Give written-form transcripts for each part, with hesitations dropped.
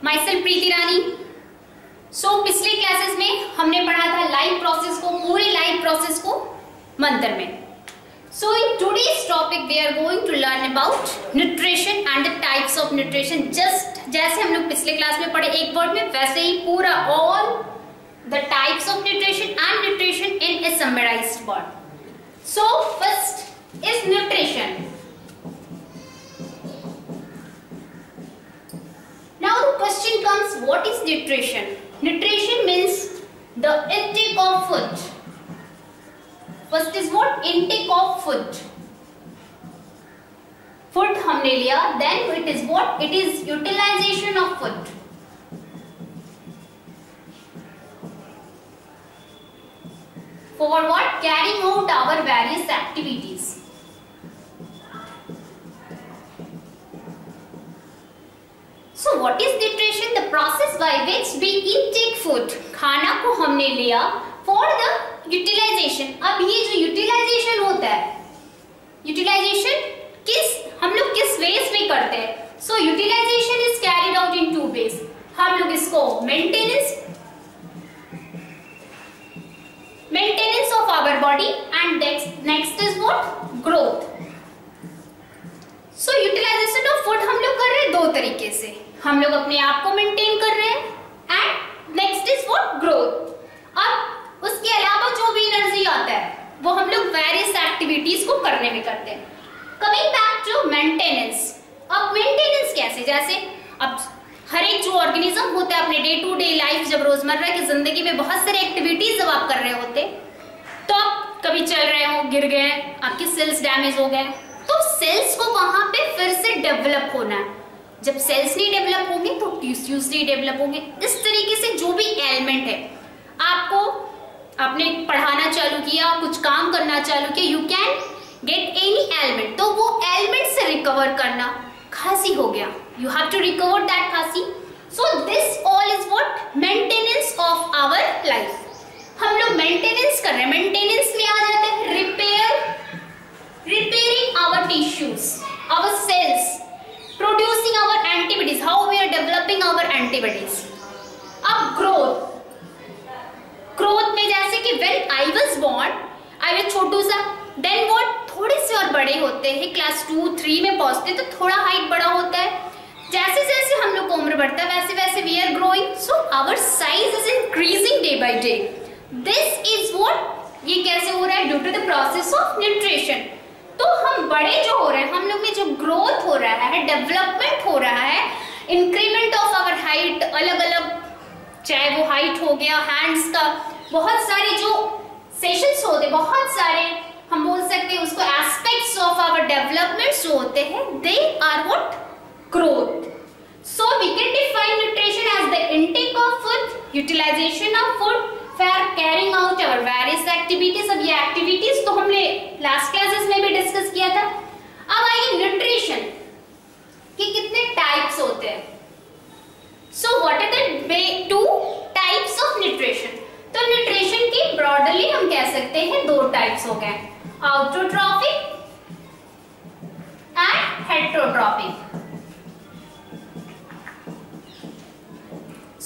My self प्रीति रानी। पिछले classes में हमने पढ़ा था लाइफ प्रोसेस को, पूरे लाइफ प्रोसेस को मंत्र में। In today's topic we are going to learn about nutrition and the types of nutrition। just जैसे हम लोग पिछले क्लास में पढ़े एक वर्ड में, वैसे ही पूरा all the types of nutrition and nutrition in a summarized word। First is nutrition। Now the question comes, what is nutrition? Nutrition means the intake of food। First is what? Intake of food। Food हमने लिया, then it is what? It is utilization of food। For what? Carrying out our various activities। So what is nutrition? The process by which we intake food। खाना को हमने लिया for the utilization। अब ये जो utilization होता है, utilization हम लोग किस ways में करते हैं? So utilization is carried out in two ways। हम लोग इसको maintenance of our body and next is what? Growth। So utilization of food हम लोग कर रहे हैं दो तरीके से। हम लोग अपने आप को मेंटेन कर रहे हैं and next is what? Growth. अब उसके अलावा जो भी एनर्जी आता है वो हम लोग वेरियस एक्टिविटीज को करने में करते हैं। Coming back to maintenance. अब मेंटेनेंस कैसे? जैसे अब हर एक जो ऑर्गेनिज्म होता है अपने डे टू डे लाइफ, जब रोजमर्रा की जिंदगी में बहुत सारे एक्टिविटीज जब आप कर रहे होते, तो आप कभी चल रहे हो, गिर गए, आपके सेल्स डैमेज हो गए, तो सेल्स को वहां पे फिर से डेवलप होना है। जब सेल्स नहीं डेवलप होंगे तो टिश्यूज नहीं डेवलप होंगे। इस तरीके से जो भी एलिमेंट है, आपको आपने पढ़ाना चालू किया, कुछ काम करना चालू किया, you can get any element, तो वो एलिमेंट से रिकवर करना। खांसी हो गया, you have to recover that खांसी। So this all is what? Maintenance of our life. हम लोग मेंटेनेंस कर रहे हैं, मेंटेनेंस में आ जाता है repairing our tissues, our cells, producing our antibodies, how we are developing our antibodies। अब growth में जैसे कि when I was born, I was छोटू सा, then what? थोड़े से और बड़े होते हैं, क्लास 2-3 में पहुंचते तो थोड़ा हाइट बड़ा होता है। जैसे जैसे हम लोग को उम्र बढ़ता है वैसे वैसे we are growing, so our size is increasing day by day। This is what? ये कैसे हो रहा है? Due to the process of nutrition। तो हम बड़े जो हो रहे हैं, हम लोग में जो ग्रोथ हो रहा है, डेवलपमेंट हो रहा है, इंक्रीमेंट ऑफ आवर हाइट, अलग अलग, चाहे वो हाइट हो गया, हैंड्स का, बहुत सारे जो सेशंस होते हैं, बहुत सारे हम बोल सकते हैं उसको एस्पेक्ट्स ऑफ आवर डेवलपमेंट जो होते हैं, they are what? Growth. So we can define nutrition as the intake of food, utilisation of food, for carrying out our various activities. अब ये एक्टिविटीज तो हमने लास्ट क्लासेस में भी डिस्कस किया था। अब आइए न्यूट्रिशन के कितने टाइप्स होते हैं। So what are the two types of nutrition? तो न्यूट्रिशन की ब्रॉडली हम कह सकते हैं दो टाइप्स हो गए, autotrophic and heterotrophic.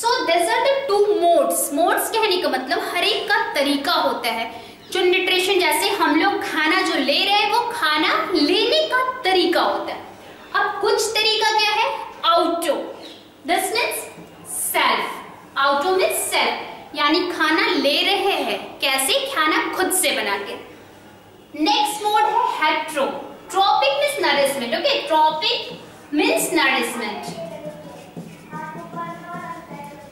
So these are the two modes। modes कहने का मतलब हर एक का तरीका होता है। जो न्यूट्रिशन, जैसे हम लोग खाना जो ले रहे हैं वो खाना लेने का तरीका होता है। अब कुछ तरीका क्या है? Auto, this means self. Auto means self, यानी खाना ले रहे हैं कैसे? खाना खुद से बना के। नेक्स्ट मोड है hetero. Tropic means nourishment. Okay, tropic means nourishment.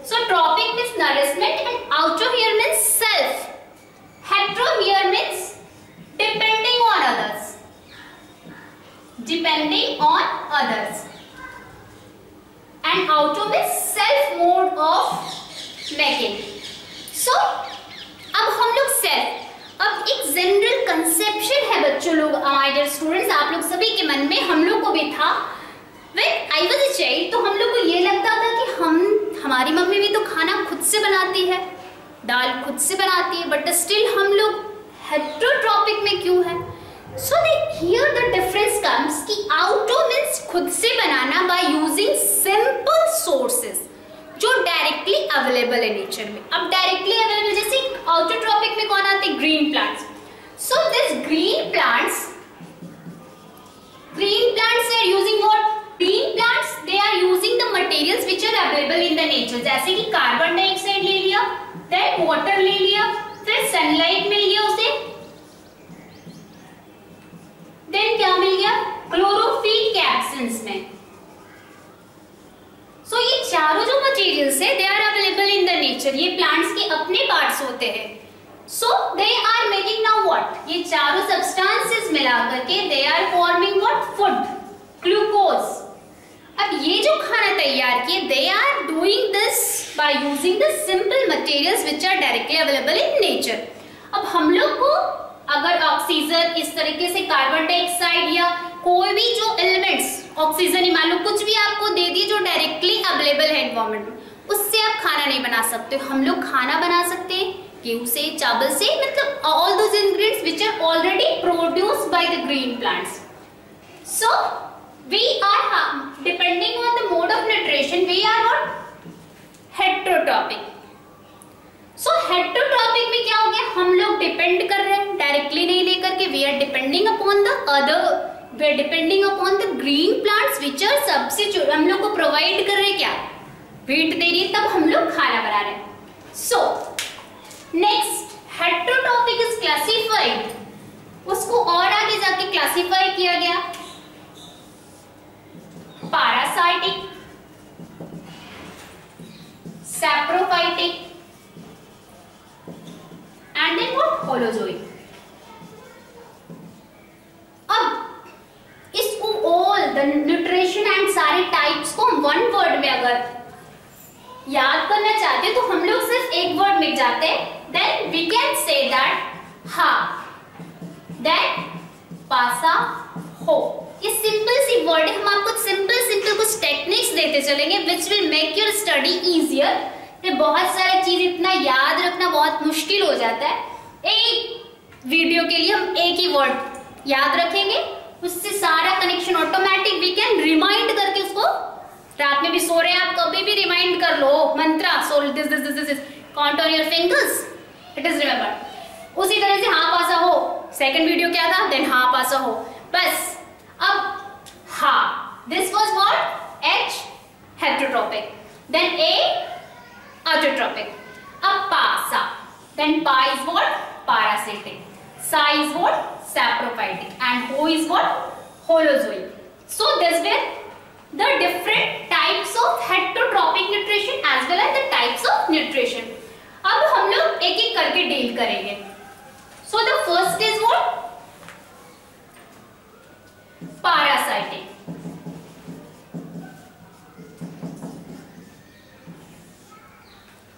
So tropic means nourishment and auto here means self. Hetero here means depending on others. Depending on others. And auto means self mode of making. So अब हम लोग self, अब एक general conception है बच्चों लोग, my dear students, आप लोग सभी के मन में, हम लोग को भी था। When I was a child, तो हम लोग को ये लगता था कि हमारी मम्मी भी तो खाना खुद से बनाती है, दाल खुद से बनाती है, बट स्टिल हम लोग हेटेरोट्रॉपिक में क्यों है? So here the difference comes कि auto means खुद से बनाना by using simple sources। Available है नेचर में। अब डायरेक्टली अवेलेबल जैसे ऑटोट्रॉपिक में कौन आते हैं? Green plants. So this green plants are using what? Green plants they are using the materials which are available in the nature, जैसे कि कार्बन डाइऑक्साइड ले लिया, देन वाटर ले लिया, फिर सनलाइट मिल गया उसे, देन क्या मिल गया? क्लोरोफिल कैप्सूल्स में। सो ये चारों जो मटेरियल्स है they are available in the nature, ये प्लांट्स के अपने पार्ट्स होते हैं। So they are making now what? ये चारों सब्सटेंसेस मिलाकर के they are forming what? Food, glucose. अब ये जो खाना तैयार किए they are doing this by using the simple materials which are directly available in nature. अब हम लोग को अगर ऑक्सीजन इस तरीके से कार्बन डाइऑक्साइड या कोई भी जो एलिमेंट्स, ऑक्सीजन ही मान लो, कुछ भी आपको दे दिए जो डायरेक्टली अवेलेबल है एनवायरमेंट में, उससे आप खाना नहीं बना सकते। हम लोग खाना बना सकते हैं गेहूं से, चावल से, मतलब all those ingredients which are already produced by the green plants. So we are depending on the mode of nutrition, we are what? Heterotrophic. So heterotrophic में क्या हो गया? हम लोग डिपेंड कर रहे हैं, डायरेक्टली नहीं लेकर के, we are depending upon the other, we are depending upon the green plants which are substitute, हम लोग को प्रोवाइड कर रहे हैं क्या? वीट दे रही है, तब हम लोग खाना बना रहे हैं। So next heterotrophic is classified, उसको और आगे जाके क्लासिफाई किया गया parasitic, saprophytic and then what? Holozoic. अब इसको ऑल द न्यूट्रिशन एंड सारे टाइप्स को हम वन वर्ड में अगर याद करना चाहते हैं तो हम लोग सिर्फ एक वर्ड में जाते हैं, then we can say that हा, देन पासा हो। ये सिंपल सी वर्ड है, हम आपको सिंपल कुछ टेक्निक्स देते चलेंगे which will make your study easier. ये बहुत सारी चीज इतना याद रखना बहुत मुश्किल हो जाता है। एक वीडियो के लिए हम एक ही वर्ड याद रखेंगे, उससे सारा connection automatic we can remind करके उसको, रात में भी सो रहे हैं आप कभी भी रिमाइंड कर लो मंत्रा, so this this this this count on your fingers, it is remember. उसी तरह से हाँ पासा हो, सेकंड वीडियो क्या था? देन हाँ पासा हो, बस। अब हा, this was what? H heterotrophic, then A autotrophic. अब पासा, देन पा इज व्हाट? पैरासिटिक, सा इज व्हाट? सैप्रोफाइटिक एंड हो is what? Holozoic. So this way the different types of heterotropic nutrition as well as the types of nutrition. अब हम लोग एक एक करके डील करेंगे। So the first is what? Parasitic.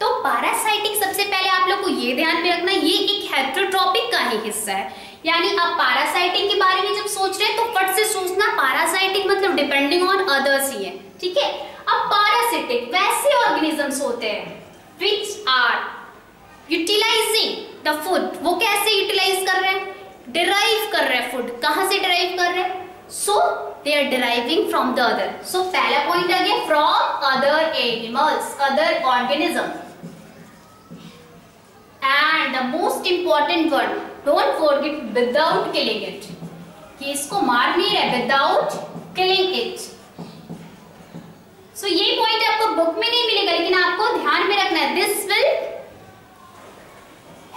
तो पैरासाइटिक सबसे पहले आप लोग को ये ध्यान में रखना, ये एक हेटेरोट्रॉपिक का ही हिस्सा है। यानी आप पैरासाइटिक के बारे में जब सोच रहे हैं तो फट से सोचना पैरासाइटिक मतलब डिपेंडिंग ऑन अदर्स ही है, ठीक है। अब पैरासिटिक वैसे ऑर्गेनिजम्स होते हैं which are utilising the food. वो कैसे यूटिलाइज कर रहे हैं? डिराइव कर रहे हैं फूड। कहां से डिराइव कर रहे हैं? So they are deriving from the other. So पहला पॉइंट आ गया from other animals, other organism. And the most important word, don't forget, without killing it, कि इसको मार नहीं रहे, विदाउट किलिंग इट। सो ये पॉइंट आपको बुक में नहीं मिलेगा लेकिन आपको ध्यान में रखना है। This will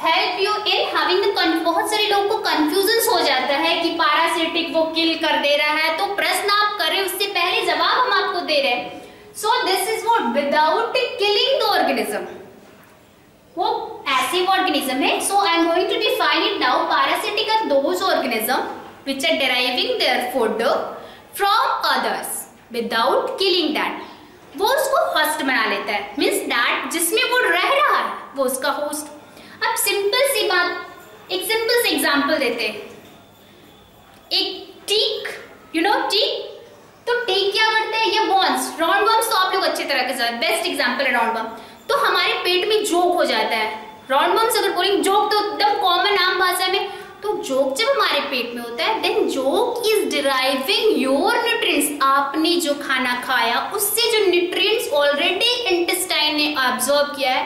help you in having the, बहुत सारे लोगों को कंफ्यूजन हो जाता है कि पैरासिटिक वो किल कर दे रहा है, तो प्रश्न आप करें उससे पहले जवाब हम आपको दे रहे हैं। So this is what? Without killing the organism, वो ऐसे ऑर्गेनिज्म है। So I am going to define it now. Parasitic are those organism which are deriving their food from others without killing that. वो उसको host बना लेता है, means that जिसमें वो रह रहा है वो उसका होस्ट। अब सिंपल सी बात, एक सिंपल सी एग्जांपल देते हैं। एक टीक, यू नो टीक, तो टीक क्या करते हैं? ये बॉन्स, राउंड बॉम्स तो आप लोग अच्छे तरह के साथ, बेस्ट एग्जांपल है राउंड बॉम्ब। तो हमारे पेट में जोक हो जाता है। राउंड बॉम्स अगर बोलेंगे, जोक तो एकदम कॉमन आम भाषा में, तो जोक जब हमारे पेट में होता है देन जोक इज डिराइविंग योर न्यूट्रिएंट्स। आपने जो खाना खाया उससे जो न्यूट्रिएंट्स ऑलरेडी इंटेस्टाइन में एब्जॉर्ब किया है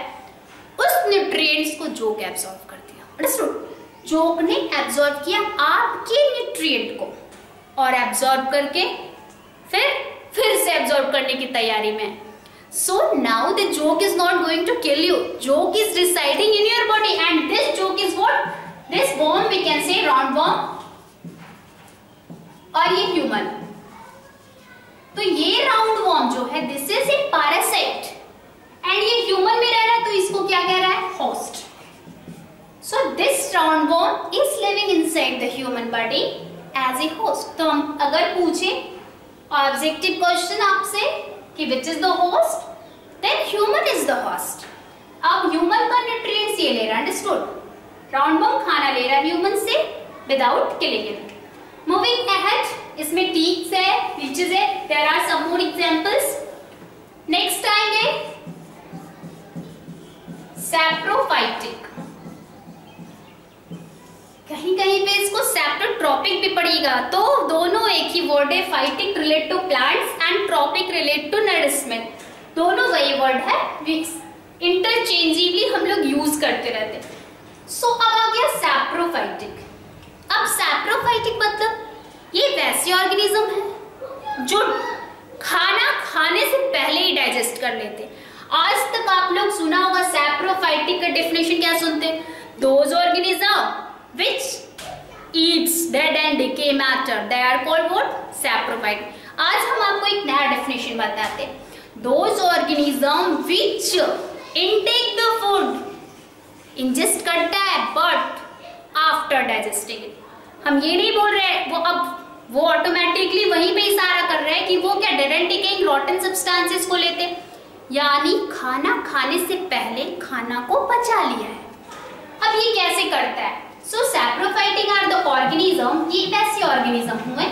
उस न्यूट्रिएंट्स को जोक एब्जॉर्ब कर दिया। अंडरस्टूड? जोक ने एब्जॉर्ब किया आपके न्यूट्रिएंट को और एब्जॉर्ब करके फिर से एब्जॉर्ब करने की तैयारी में। So now the joke is not going to kill you. Joke is residing in your body and this joke is what? This worm we can say roundworm और ये ह्यूमन। तो ये राउंड वॉर्म जो है this is a parasite and ये human में रह रहा है तो इसको क्या कह रहा है? Host. So this roundworm is living inside the human body as a host. तो हम अगर पूछे ऑब्जेक्टिव क्वेश्चन आपसे कि which is the host, then human is the host. अब ह्यूमन का न्यूट्रिएंट्स ये ले रहा है, अंडरस्टूड? राउंड वॉर्म खाना ले रहा है ह्यूमन से without killing it. Moving ahead, इसमें टीक्स है, लीचेस है, there are some more examples. Next आएंगे सैप्रोफाइटिक। कहीं कहीं पे इसको सैप्रोट्रॉपिक भी पड़ेगा, तो दोनों एक ही वर्ड है। Phytic relate to plants and tropic relate to nourishment, दोनों वही वर्ड है, इंटरचेंजेबली हम लोग यूज करते रहते। सो अब आ गया सैप्रोफाइटिक। अब सैप्रोफाइटिक मतलब ये वैसे ऑर्गेनिज्म है जो खाना खाने से पहले ही डाइजेस्ट कर लेते। आज तक आप लोग सुना होगा सैप्रोफाइटिक का डेफिनेशन क्या सुनते हैं? Those organism which eats dead and decay matter, they are called what? Saprophyte. आज हम आपको एक नया डेफिनेशन बताते हैं। Those organism which intake the food, ingest करता है but after digesting it. हम ये नहीं बोल रहे हैं वो ऑटोमेटिकली वहीं पे इशारा कर रहे हैं कि वो क्या dead and decaying rotten substances को लेते, यानी खाना खाने से पहले खाना को पचा लिया है। अब ये कैसे करता है? So saprophytic are the organism, ये वैसे ऑर्गेनिज्म हुए,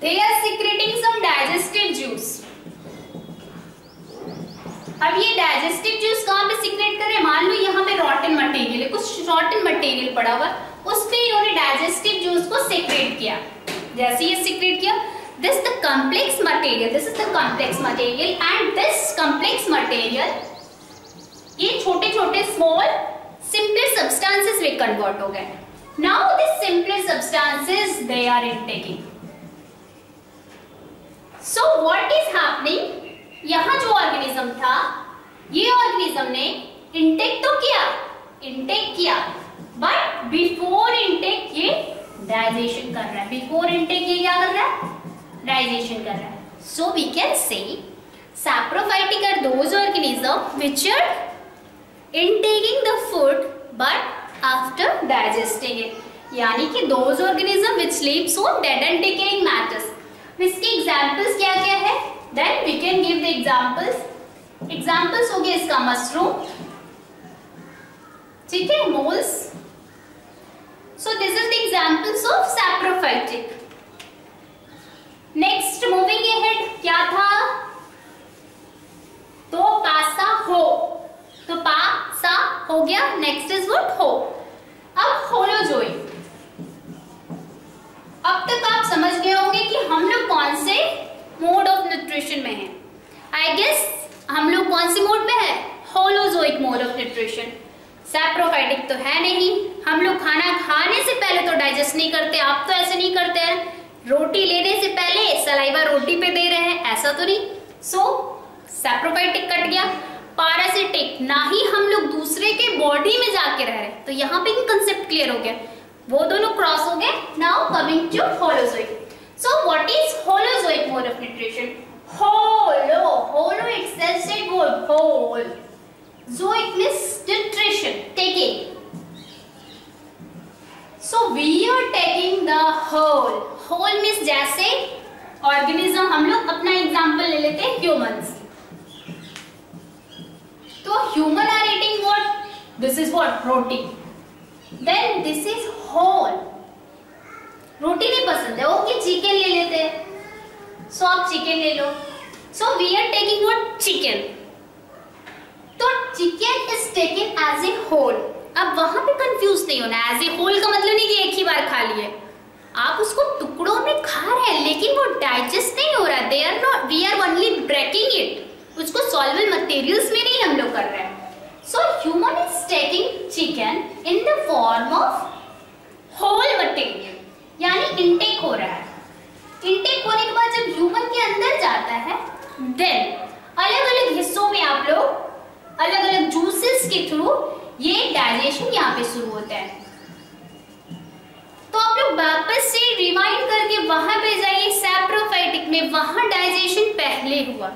they are secreting some digestive juice। अब ये डाइजेस्टिव जूस कहाँ पे सीक्रेट कर रहे हैं? मान लो यहाँ पे रॉटन मटेरियल है, कुछ रॉटन मटेरियल पड़ा हुआ, उस पे इन्होंने डाइजेस्टिव जूस को सीक्रेट किया। जैसे ये सीक्रेट किया, this is the complex material and this complex material ये छोटे छोटे स्मॉल simpler substances में convert हो गए। Now these simpler substances they are intaking। So what is happening? यहाँ जो ऑर्गेनिज्म था, ये ऑर्गेनिज्म ने इंटेक तो किया, बट बिफोर इंटेक ये डाइजेशन कर रहा है। बिफोर इंटेक ये क्या कर रहा है? डाइजेशन कर रहा है। So we can say saprophytic are those organisms which are intaking the food but after digesting it, यानी कि those organisms which sleeps on dead and decaying matters। इसके एग्जाम्पल्स क्या क्या है? Then we can give the examples हो गए इसका mushroom, ठीक है, moles। So this is the examples of saprophytic। Next moving ahead, क्या था? तो पासा हो, तो पासा हो गया। Next is what? हो। अब होलोजोइक। अब तक आप समझ गए होंगे कि हम लोग कौन से मोड ऑफ न्यूट्रिशन में हैं। आई गेस हम लोग कौन सी मोड में है? Holozoic mode of nutrition. Saprophytic तो है नहीं, हम लोग खाना खाने से पहले तो डाइजेस्ट नहीं करते। आप तो ऐसे नहीं करते हैं, रोटी लेने से पहले सलाइवा रोटी पे दे रहे हैं, ऐसा तो नहीं। सो सैप्रोफाइटिक कट गया। पैरासिटिक, ना ही हम लोग दूसरे के बॉडी में जाके रह रहे, तो यहाँ पे कंसेप्ट क्लियर हो गया, वो दोनों क्रॉस हो गए। Now coming to holozoic. So what is holozoic mode of nutrition? Holo itself said word whole, zoic means nutrition, taking, so we are taking the whole means जैसे ऑर्गेनिज्म, हम लोग अपना एग्जांपल ले लेते हैं ह्यूमंस। तो human are eating what? This is what? Roti. Then this is whole. रोटी नहीं पसंद है, ओके चिकन ले लेते हैं, सो आप चिकन ले लो। So we are taking what? Chicken. तो chicken is taken as a whole. अब वहां पे कंफ्यूज नहीं होना, एज ए होल का मतलब नहीं कि एक ही बार खा लिए, आप उसको टुकड़ों में खा रहे हैं लेकिन वो डाइजेस्ट नहीं हो रहा। They are not, we are only breaking it, उसको सॉल्युबल मटेरियल्स में नहीं हम लोग कर रहे हैं। So human is taking chicken in the form of whole material, यानी इनटेक हो रहा है। इनटेक होने के बाद जब ह्यूमन के अंदर जाता है, देन अलग अलग हिस्सों में आप लोग अलग अलग जूसेस के थ्रू ये डाइजेशन यहाँ पे शुरू होता है। तो आप लोग वापस से रिवाइंड करके वहां पे जाइए सैप्रोफाइटिक में, वहां डाइजेशन पहले हुआ,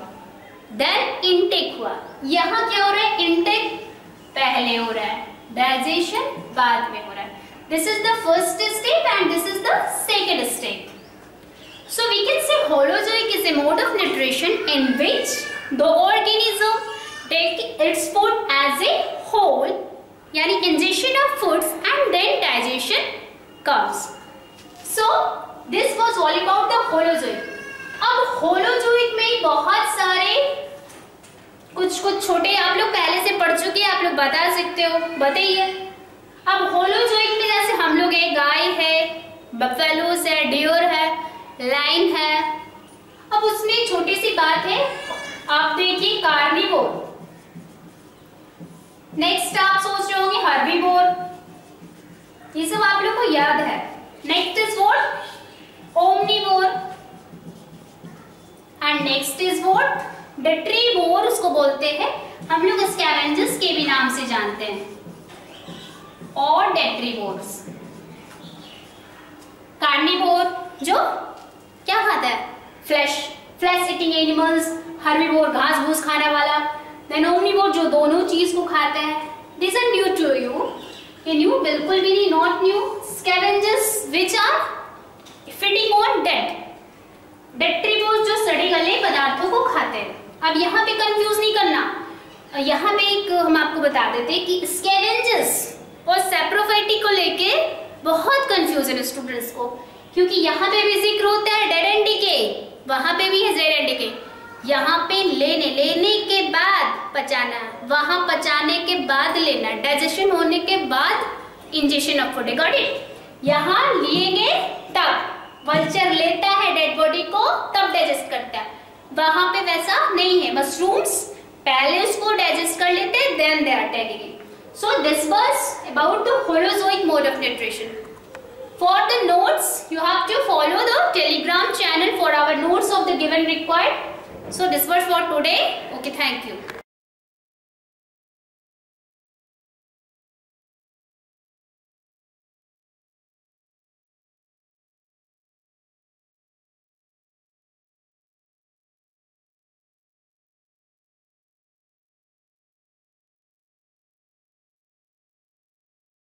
देन इनटेक हुआ। यहाँ क्या हो रहा है? इनटेक पहले हो रहा है, डाइजेशन बाद में हो रहा है। This is the first step and this is the second step. So we can say holozoic is a mode of nutrition in which the organism take its food as a whole, यानी ingestion of foods and then digestion comes. So this was all about the holozoic. अब holozoic में बहुत सारे कुछ छोटे आप लोग पहले से पढ़ चुके हैं, आप लोग बता सकते हो, बताइए। अब holozoic में जैसे हम लोग है, गाय है, बफेलोस है, डियर है, लाइन है। अब उसमें छोटी सी बात है, आप देखिए कार्निवोर, नेक्स्ट आप सोच रहे होंगे हर्बीवोर, ये सब आप लोग को याद है। Next is what? Omnivore and next is what? Detritivore उसको बोलते हैं हम लोग, स्कैवेंजर्स के भी नाम से जानते हैं, और डेट्रीवोर्स। कार्निवोर जो क्या खाता है? फ्लैश ईटिंग एनिमल्स, हर्बीवोर घास भूस खाने वाला, देन ओमनीवोर जो दोनों चीज को खाता है। This are new to you, ये न्यू बिल्कुल भी नहीं, not new. Scavengers which are feeding on dead, detritivores जो सड़े गले पदार्थों को खाते हैं। अब यहाँ पे कंफ्यूज नहीं करना, यहाँ पे एक हम आपको बता देते हैं कि स्कैवेंजर्स और सैप्रोफाइटिक को लेके बहुत कंफ्यूजन है स्टूडेंट्स को, क्योंकि यहाँ पे भी जिक्र होता है डेड एंड डीके, वहां पे भी है डेड एंड डीके। यहाँ पे लेने के बाद पचाना, वहां पचाने के बाद लेना, डाइजेशन होने के बाद injection of food, got it? यहाँ लिएंगे तब वल्चर लेता है डेड बॉडी को, तब डाइजेस्ट करता है। वहां पे वैसा नहीं है, मशरूम्स पहले उसको डाइजेस्ट कर लेते हैं, then they are taking it. So this was about the holozoic mode of nutrition. For the notes, you have to follow the Telegram channel for our notes of the given required. So this was for today. Okay, thank you.